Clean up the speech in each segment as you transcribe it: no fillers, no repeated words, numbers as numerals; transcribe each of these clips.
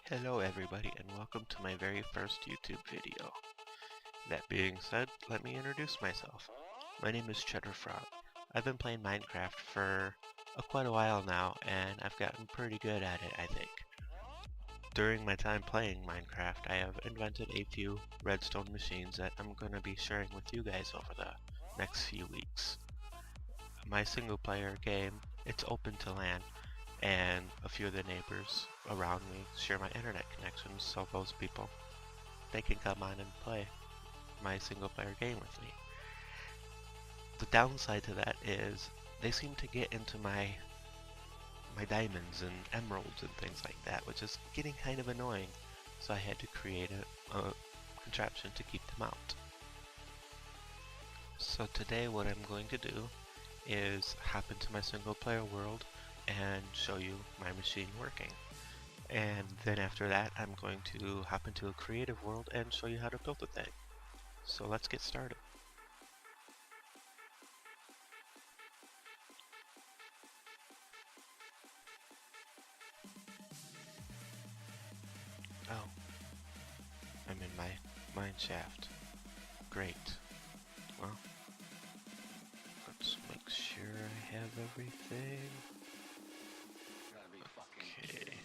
Hello everybody and welcome to my very first YouTube video. That being said, let me introduce myself. My name is Cheddar Frog. I've been playing Minecraft for quite a while now and I've gotten pretty good at it, I think. During my time playing Minecraft, I have invented a few redstone machines that I'm going to be sharing with you guys over the next few weeks. My single player game, it's open to LAN, and a few of the neighbors around me share my internet connections, so those people, they can come on and play my single player game with me. The downside to that is they seem to get into my diamonds and emeralds and things like that, which is getting kind of annoying, so I had to create a contraption to keep them out. So today what I'm going to do is hop into my single player world and show you my machine working. And then after that, I'm going to hop into a creative world and show you how to build the thing. So let's get started. Oh, I'm in my mine shaft. Great. Well, let's make sure I have everything. Okay.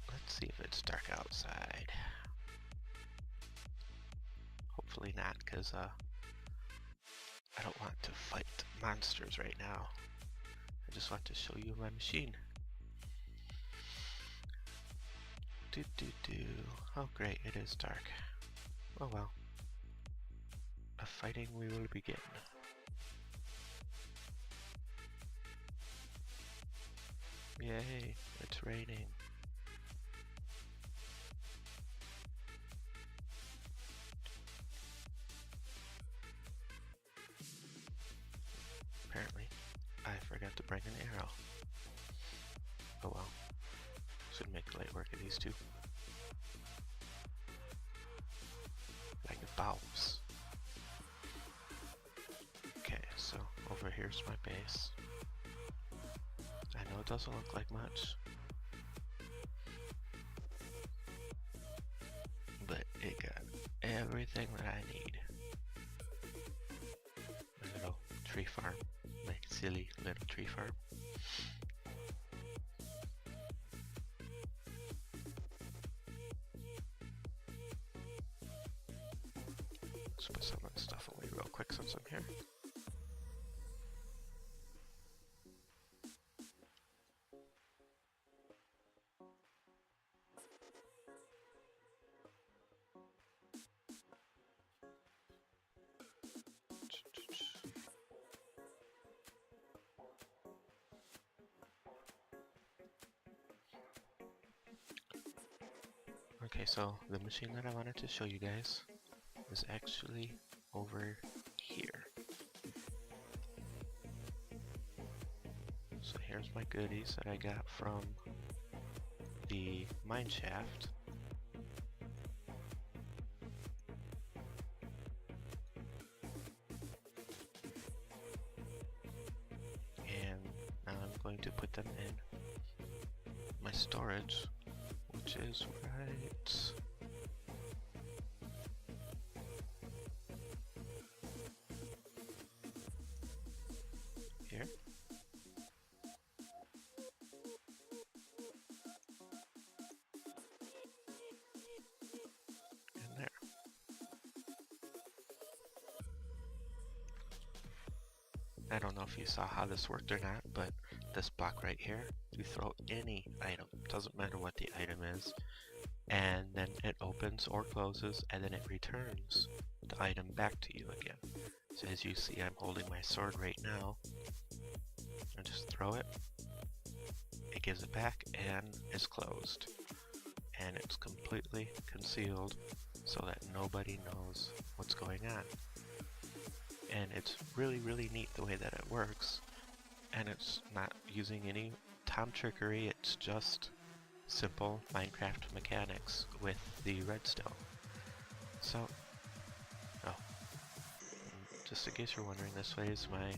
Let's see if it's dark outside. Hopefully not, because I don't want to fight monsters right now. I just want to show you my machine. Oh great, it is dark. Oh well. A fighting we will begin. Yay, it's raining. Apparently, I forgot to bring an arrow. Oh well. Should make light work of these two. Like the paws. Okay, so over here's my base. I know it doesn't look like much, but it got everything that I need. My little tree farm. My silly little tree farm. Let's put some of the stuff away real quick since I'm here. Okay, so the machine that I wanted to show you guys is actually over here. So here's my goodies that I got from the mine shaft. And now I'm going to put them in my storage, which is right here. And there. I don't know if you saw how this worked or not, but this block right here, you throw any item, doesn't matter what the item is, and then it opens or closes, and then it returns the item back to you again. So as you see, I'm holding my sword right now. I just throw it, it gives it back, and it's closed. And it's completely concealed so that nobody knows what's going on. And it's really, really neat the way that it works. And it's not using any Tom trickery, it's just simple Minecraft mechanics with the redstone. So, oh, just in case you're wondering, this way is my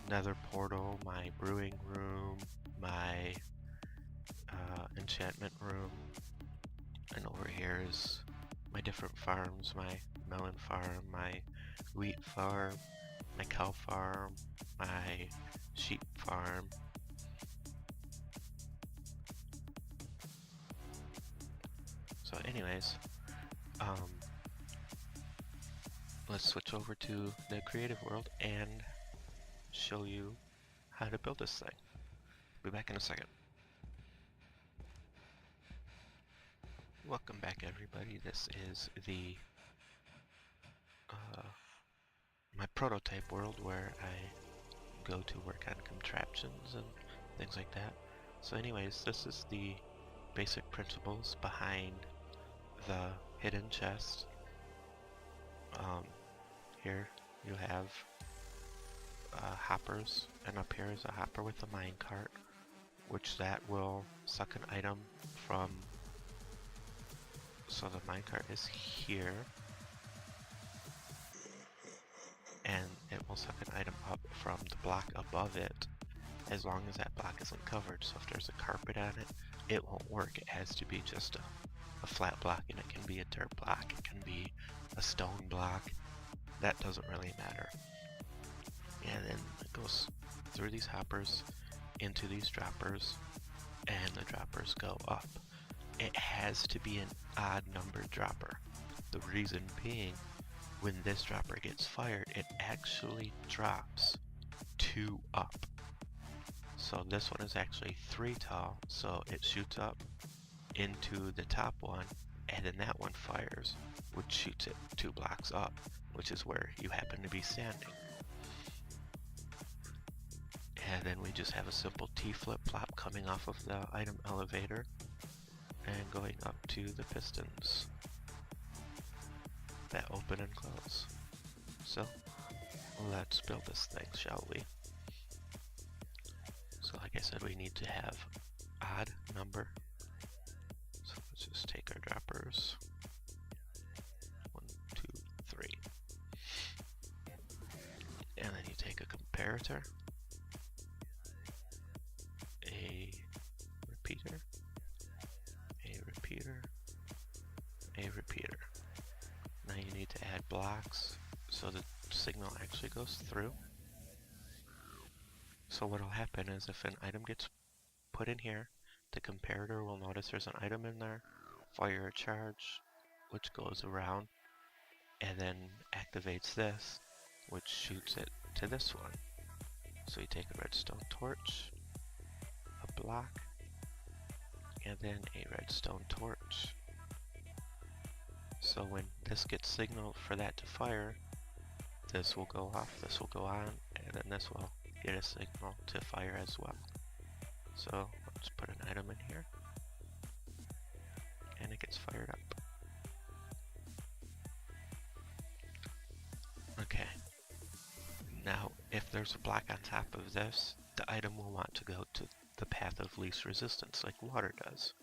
nether portal, my brewing room, my enchantment room, and over here is my different farms, my melon farm, my wheat farm, my cow farm, my sheep farm. So anyways, let's switch over to the creative world and show you how to build this thing. Be back in a second. Welcome back, everybody. This is the my prototype world where I go to work on contraptions and things like that. So anyways, this is the basic principles behind the hidden chest. Here you have hoppers, and up here is a hopper with a minecart, which that will suck an item from, so the minecart is here, and it will suck an item up from the block above it, as long as that block isn't covered. So if there's a carpet on it, it won't work. It has to be just a flat block, and it can be a dirt block, it can be a stone block, that doesn't really matter. And then it goes through these hoppers into these droppers, and the droppers go up. It has to be an odd numbered dropper. The reason being, when this dropper gets fired, it actually drops 2 up. So this one is actually 3 tall, so it shoots up into the top one, and then that one fires, which shoots it 2 blocks up, which is where you happen to be standing. And then we just have a simple T flip-flop coming off of the item elevator and going up to the pistons that open and close. So let's build this thing, shall we? So like I said, we need to have odd number. So let's just take our droppers. 1, 2, 3. And then you take a comparator, a repeater, a repeater, a repeater. Now you need to add blocks so the signal actually goes through. So what'll happen is if an item gets put in here, the comparator will notice there's an item in there, fire a charge, which goes around, and then activates this, which shoots it to this one. So you take a redstone torch, a block, and then a redstone torch. So when this gets signaled for that to fire, this will go off, this will go on, and then this will get a signal to fire as well. So let's put an item in here, and it gets fired up. Okay, now if there's a block on top of this, the item will want to go to the path of least resistance like water does.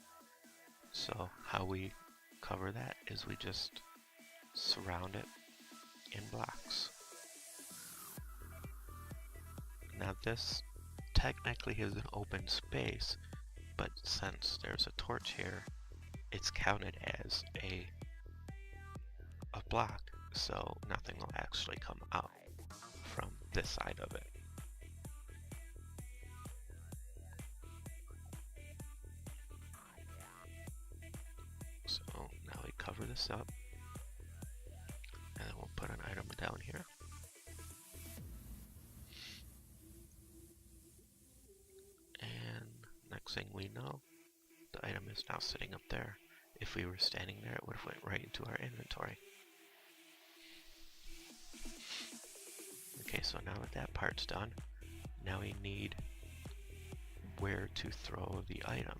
So how we cover that is we just surround it in blocks. Now this technically is an open space, but since there's a torch here, it's counted as a block, so nothing will actually come out from this side of it. So now we cover this up, and then we'll put an item down here. And next thing we know, the item is now sitting up there. If we were standing there, it would have went right into our inventory. Okay, so now that that part's done, now we need where to throw the item.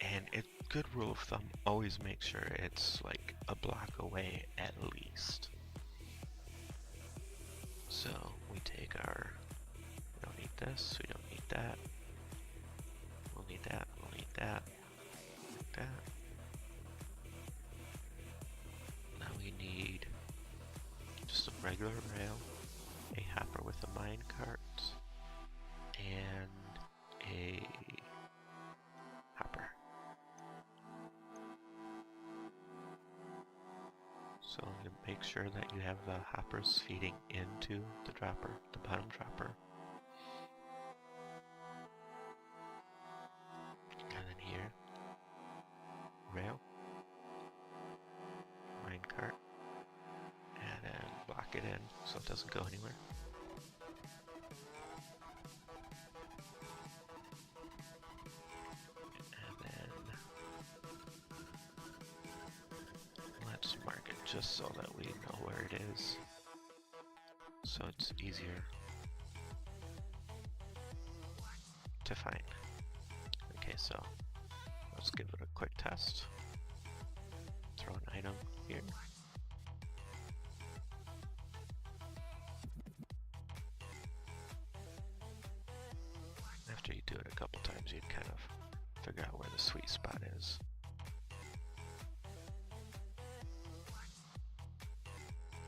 And a good rule of thumb, always make sure it's like a block away at least. So we take our, we don't need this, we don't need that, we'll need that, we'll need that, like that. Now we need just a regular rail, a hopper with a minecart, So you make sure that you have the hoppers feeding into the dropper, the bottom dropper. And then here, rail, minecart, and then block it in so it doesn't go anywhere. And then let's mark it just so that we know where it is, so it's easier to find. Okay, so let's give it a quick test. Throw an item here. After you do it a couple times, you'd kind of figure out where the sweet spot is.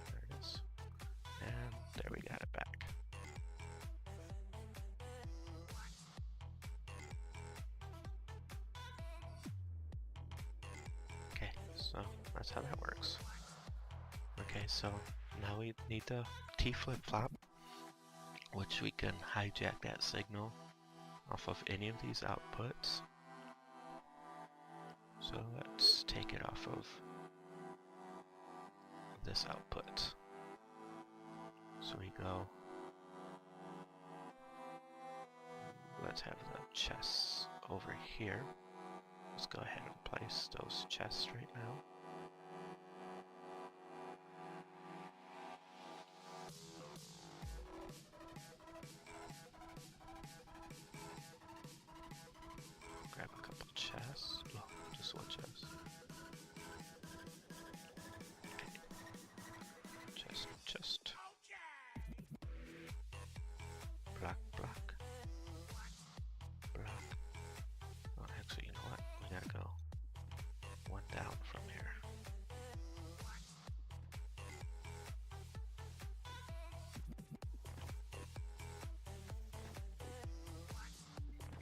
There it is. And there, we got it back. Okay, so that's how that works. Okay, so now we need the T flip-flop, which we can hijack that signal off of any of these outputs. So let's take it off of this output. So we go, let's have the chests over here. Let's go ahead and place those chests right now. Grab a couple chests. Oh, just one chest. Okay. Chest. Block. Oh, actually, you know what? We gotta go one down from here.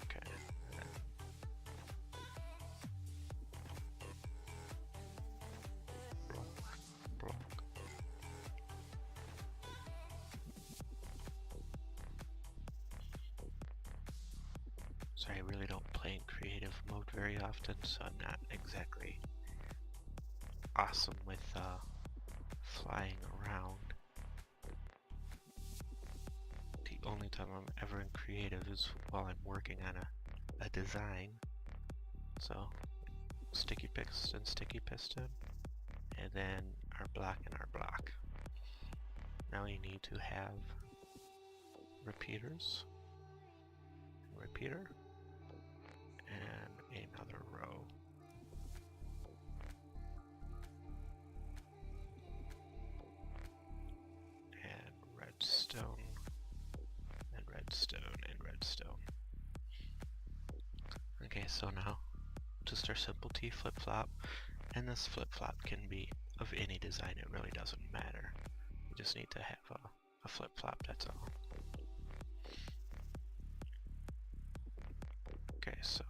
Okay. Block. So I really don't play in creative mode very often, so I'm not exactly awesome with flying around. The only time I'm ever in creative is while I'm working on a design. So sticky piston, and then our block and our block. Now we need to have repeaters, repeater, and another row. And redstone, and redstone, and redstone. Okay, so now just our simple T flip-flop, and this flip-flop can be of any design, it really doesn't matter. You just need to have a flip-flop, that's all. Okay, so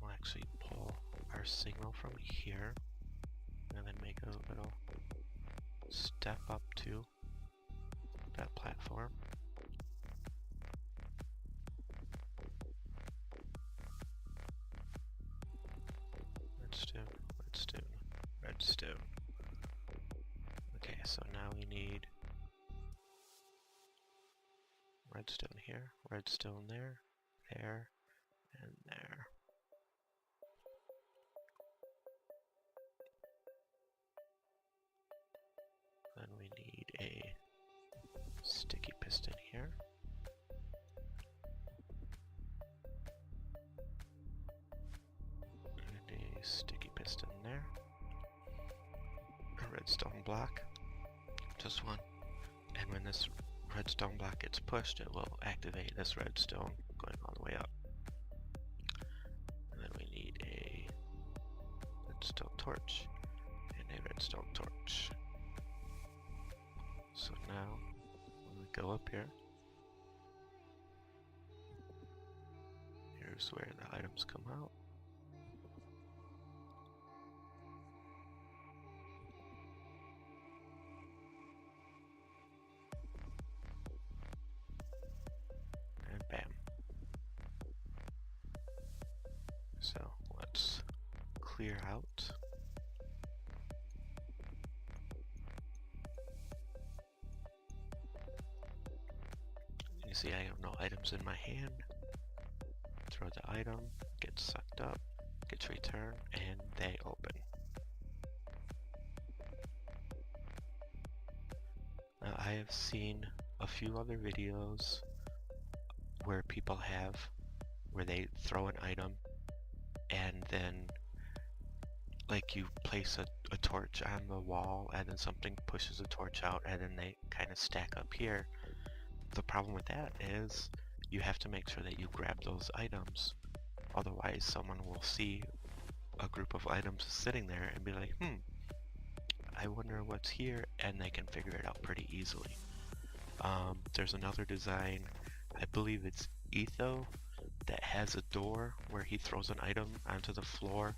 we'll actually pull our signal from here, and then make a little step up to that platform. Redstone. Okay, so now we need redstone here, redstone there, and there. Then we need a sticky piston here. And a sticky piston there. A redstone block, just one. And when this redstone block gets pushed, it will activate this redstone going all the way up. And then we need a redstone torch and a redstone torch. So now, when we go up here, here's where the items come out. clear out. You see I have no items in my hand. Throw the item, gets sucked up, gets returned, and they open. Now, I have seen a few other videos where people where they throw an item and then like you place a torch on the wall and then something pushes a torch out and then they kind of stack up here. The problem with that is you have to make sure that you grab those items, otherwise someone will see a group of items sitting there and be like, I wonder what's here, and they can figure it out pretty easily. There's another design, I believe it's Etho, that has a door where he throws an item onto the floor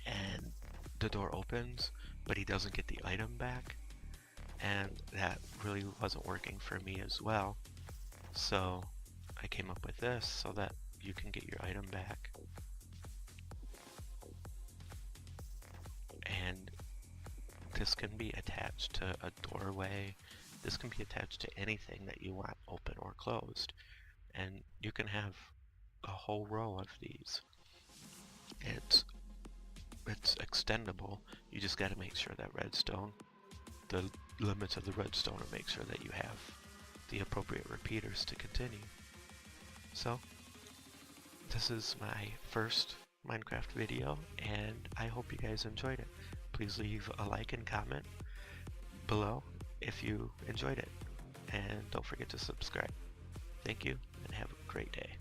and the door opens, but he doesn't get the item back, and that really wasn't working for me as well. So I came up with this so that you can get your item back. And this can be attached to a doorway. This can be attached to anything that you want open or closed. And you can have a whole row of these. It's extendable. You just got to make sure that the limits of the redstone, and make sure that you have the appropriate repeaters to continue. So this is my first Minecraft video, and I hope you guys enjoyed it. Please leave a like and comment below if you enjoyed it, and don't forget to subscribe. Thank you, and have a great day.